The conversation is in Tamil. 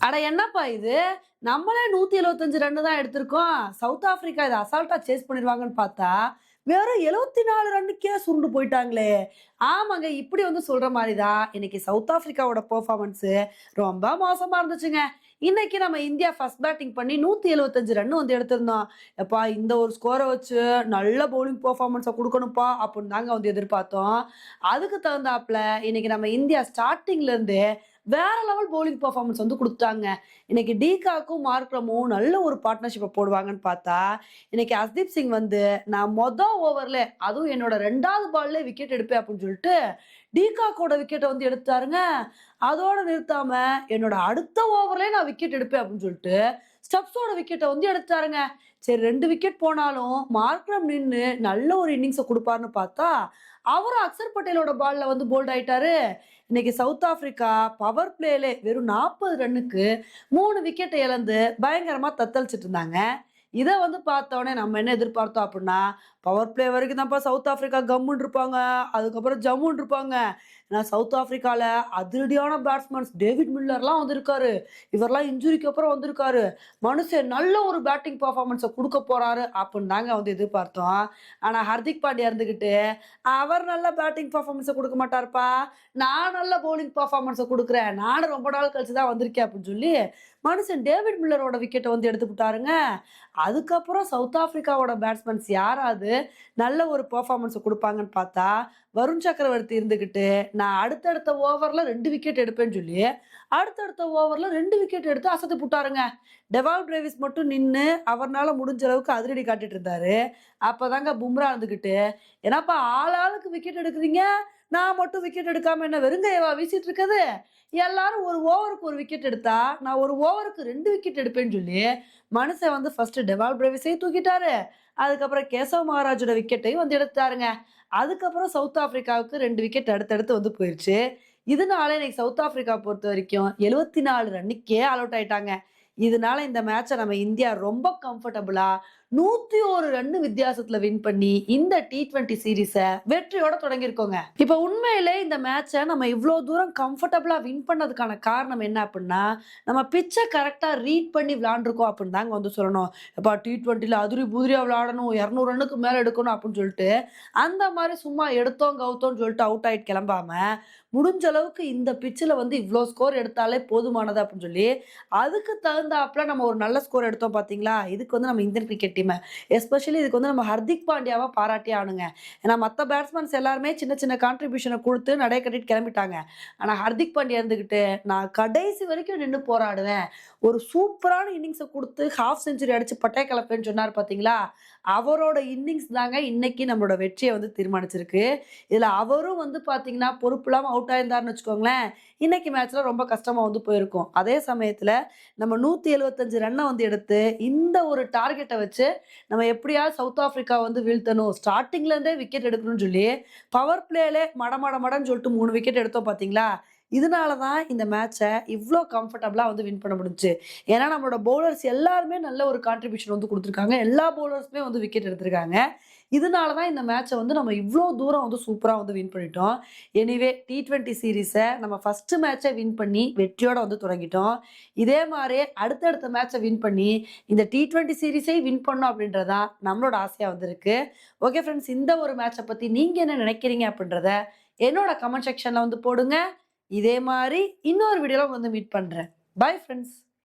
அட என்னப்பா இது? நம்மளே 175 ரன் தான் எடுத்திருக்கோம். சவுத் ஆப்பிரிக்கா இத அசால்ட்டா சேஸ் பண்ணிருவாங்கன்னு பார்த்தா, வெறும் 74 ரன்னுக்கே சுருண்டு போயிட்டாங்களே! ஆமாங்க. இப்படி வந்து சொல்ற மாரி தான் இன்னைக்கு சவுத் ஆப்பிரிக்காவோட பெர்ஃபார்மன்ஸ் ரொம்ப மோசமா இருந்துச்சுங்க. இன்னைக்கு நம்ம இந்தியா ஃபர்ஸ்ட் பேட்டிங் பண்ணி 175 ரன் வந்து எடுத்திருந்தோம். எப்பா இந்த ஒரு ஸ்கோர வச்சு நல்ல பவுலிங் பெர்ஃபார்மன்ஸ குடுக்கணும்ப்பா அப்படின்னு தாங்க வந்து எதிர்பார்த்தோம். அதுக்கு தகுந்தாப்ல இன்னைக்கு நம்ம இந்தியா ஸ்டார்ட்டிங்ல இருந்தே வேற லெவல் பவுலிங் பெர்ஃபார்மன்ஸ் வந்து குடுத்துட்டாங்க. இன்னைக்கு டீகாக்கும், மார்க்ரமும் நல்ல ஒரு பார்ட்னர்ஷிப்ப போடுவாங்கன்னு பார்த்தா, இன்னைக்கு ஹர்தீப் சிங் வந்து நான் ஓவர்ல அதுவும் என்னோட 2வது பால்லே விக்கெட் எடுப்பேன் அப்படின்னு சொல்லிட்டு, டீகாக்கோட விக்கெட்ட வந்து எடுத்தாருங்க. அதோட நிறுத்தாம என்னோட அடுத்த ஓவர்லயே நான் விக்கெட் எடுப்பேன் அப்படின்னு சொல்லிட்டு, ஸ்டப்ஸோட விக்கெட்ட வந்து எடுத்தாருங்க. சரி 2 விக்கெட் போனாலும் மார்க்ரம் நின்னு நல்ல ஒரு இன்னிங்ஸ குடுப்பார்ன்னு பார்த்தா, அவரும் அக்சர் பட்டேலோட பால்ல வந்து போல்ட் ஆயிட்டாரு. இன்னைக்கு சவுத் ஆப்பிரிக்கா பவர் பிளேலே வெறும் 40 ரன்னுக்கு 3 விக்கெட்ட இழந்து பயங்கரமா தத்தளிச்சுட்டு இருந்தாங்க. இத வந்து பார்த்தோனே நம்ம என்ன எதிர்பார்த்தோம் அப்டின்னா, பவர் பிளே வரைக்கும் தான்ப்பா சவுத் ஆப்பிரிக்கா கம்முன்னு இருப்பாங்க. அதுக்கப்புறம் ஜம்முன்னு இருப்பாங்க. ஏன்னா சவுத் ஆப்பிரிக்கால அதிரடியான பேட்ஸ்மேன்ஸ் டேவிட் மில்லர்லாம் வந்திருக்காரு. இவர்லாம் இன்ஜுரிக்கு அப்புறம் வந்திருக்காரு. மனுஷன் நல்ல ஒரு பேட்டிங் பெர்ஃபார்மன்ஸ குடுக்க போறாரு அப்டின்னு தாங்க வந்து எதிர்பார்த்தோம். ஆனா ஹர்திக் பாண்டியா இருந்துகிட்டு, அவர் நல்ல பேட்டிங் பெர்ஃபார்மன்ஸ குடுக்க மாட்டாருப்பா. நான் நல்ல பவுலிங் பெர்ஃபார்மன்ஸ குடுக்குறேன். நானும் ரொம்ப நாள் கழிச்சு தான் வந்திருக்கேன் அப்டின்னு சொல்லி, மனுஷன் டேவிட் மில்லரோட விக்கெட்ட வந்து எடுத்துப்புட்டாருங்க. அதுக்கப்புறம் சவுத் ஆப்பிரிக்காவோட பேட்ஸ்மேன்ஸ் யாராவது நல்ல ஒரு பெர்ஃபார்மன்ஸ குடுப்பாங்கன்னு பார்த்தா, வருண் சக்கரவர்த்தி இருந்துகிட்டு, நான் அடுத்தடுத்த ஓவர்ல 2 விக்கெட் எடுப்பேன்னு சொல்லி, அடுத்தடுத்த ஓவர்ல 2 விக்கெட் எடுத்து அசத்தி புட்டாருங்க. டெவால் பிரேவிஸ் மட்டும் நின்னு, அவர்னால முடிஞ்ச அளவுக்கு அதிரடி காட்டிட்டு இருந்தாரு. அப்பதாங்க பும்ரா இருந்துகிட்டு, "என்னப்பா ஆளாளுக்கு விக்கெட் எடுக்குறீங்க, நான் மட்டும் விக்கெட் எடுக்காம என்ன வெறுங்கையவா வீசிட்டு இருக்கது? எல்லாரும் ஒரு ஓவருக்கு 1 விக்கெட் எடுத்தா, நான் ஒரு ஓவருக்கு 2 விக்கெட் எடுப்பேன்னு" சொல்லி, மனுஷன் வந்து ஃபர்ஸ்ட் டெவால் பிரேவிஸையும் தூக்கிட்டாரு. அதுக்கப்புறம் கேசவ் மகாராஜோட விக்கெட்டையும் வந்து எடுத்தாருங்க. அதுக்கப்புறம் சவுத் ஆப்பிரிக்காவுக்கு 2 விக்கெட் அடுத்தடுத்து வந்து போயிருச்சு. இதனால இன்னைக்கு சவுத் ஆப்பிரிக்கா பொறுத்தவரைக்கும் 74 ரன்னுக்கே ஆல் அவுட் ஆயிட்டாங்க. இதனால இந்த மேட்ச நம்ம இந்தியா ரொம்ப கம்ஃபர்டபுளா 101 ரன் வித்தியாசத்துல வின் பண்ணி இந்த T20 சீரிஸ வெற்றியோட தொடங்கியிருக்கோங்க. இப்ப உண்மையிலே இந்த மேட்ச நம்ம இவ்ளோ தூரம் கம்ஃபர்டபுளா வின் பண்ணதுக்கான காரணம் என்ன அப்டின்னா, நம்ம பிட்ச கரெக்ட்டா ரீட் பண்ணி விளையாண்டுருக்கோம் அப்டின்னு தாங்க வந்து சொல்லணும். எப்பா T20ல அதிரி பூதிரியா விளையாடணும், 200 ரன்னுக்கு மேல எடுக்கணும் அப்டின்னு சொல்லிட்டு, அந்த மாரி சும்மா எடுத்தோம் கவுத்தோம்ன்னு சொல்லிட்டு அவுட் ஆயிட்டு கிளம்பாம, முடிஞ்ச அளவுக்கு இந்த பிட்ச்ல வந்து இவ்ளோ ஸ்கோர் எடுத்தாலே போதுமானது அப்டின்னு சொல்லி, அதுக்கு தகுந்தாப்ல நம்ம ஒரு நல்ல ஸ்கோர் எடுத்தோம் பார்த்தீங்களா? இதுக்கு வந்து நம்ம இந்தியன் கிரிக்கெட் டீம எஸ்பெஷலி இதுக்கு வந்து நம்ம ஹர்திக் பாண்டியாவ பாராட்டியே ஆகணுங்க. ஏன்னா மத்த பேட்ஸ்மேன்ஸ் எல்லாருமே சின்ன சின்ன கான்ட்ரிபியூஷன குடுத்து நடைய கட்டிட்டு கிளம்பிட்டாங்க. ஆனா ஹர்திக் பாண்டியா இருந்துகிட்டு, நான் கடைசி வரைக்கும் நின்னு போராடுவேன். ஒரு சூப்பரான இன்னிங்ஸ குடுத்து ஹாஃப் செஞ்சுரி அடிச்சு பட்டைய கலப்பேன்னு சொன்னாரு பார்த்தீங்களா? அவரோட இன்னிங்ஸ் தாங்க இன்னைக்கு நம்மளோட வெற்றிய வந்து தீர்மானிச்சிருக்கு. இதுல அவரும் வந்து பார்த்தீங்கன்னா, பொறுப்பில்லாம அவுட் ஆயிருந்தாருன்னு வச்சுக்கோங்களேன், இன்னைக்கு மேட்ச்ல ரொம்ப கஷ்டமா வந்து போயிருக்கும். அதே சமயத்துல நம்ம 175 ரன்ன வந்து எடுத்து, இந்த ஒரு டார்கெட்ட வச்சு நம்ம எப்படியாவது சவுத் ஆப்பிரிக்கா வந்து வீழ்த்தணும். ஸ்டார்ட்டிங்ல இருந்தே விக்கெட் எடுக்கணும்னு சொல்லி, பவர் பிளேலே மட மட மடன்னு சொல்லிட்டு 3 விக்கெட் எடுத்தோம் பார்த்தீங்களா? இதனால தான் இந்த மேட்ச இவ்ளோ கம்ஃபர்டபுளா வந்து வின் பண்ண முடிஞ்சுச்சு. ஏன்னா நம்மளோட பவுலர்ஸ் எல்லாருமே நல்ல ஒரு கான்ட்ரிபியூஷன் வந்து குடுத்துருக்காங்க. எல்லா பவுலர்ஸுமே வந்து விக்கெட் எடுத்திருக்காங்க. இதனால தான் இந்த மேட்ச வந்து நம்ம இவ்ளோ தூரம் வந்து சூப்பரா வந்து வின் பண்ணிட்டோம். எனிவே T20 சீரிஸ நம்ம ஃபர்ஸ்ட் மேட்ச வின் பண்ணி வெற்றியோட வந்து தொடங்கிட்டோம். இதே மாரியே அடுத்தடுத்த மேட்ச வின் பண்ணி இந்த T20 சீரிஸையும் வின் பண்ணணும் அப்படின்றது தான் நம்மளோட ஆசையா வந்து இருக்கு. ஓகே ஃபிரெண்ட்ஸ், இந்த ஒரு மேட்ச பத்தி நீங்க என்ன நினைக்கிறீங்க அப்படின்றத என்னோட கமெண்ட் செக்ஷன்ல வந்து போடுங்க. இதே மாரி இன்னொரு வீடியோல வந்து மீட் பண்றேன். Bye friends.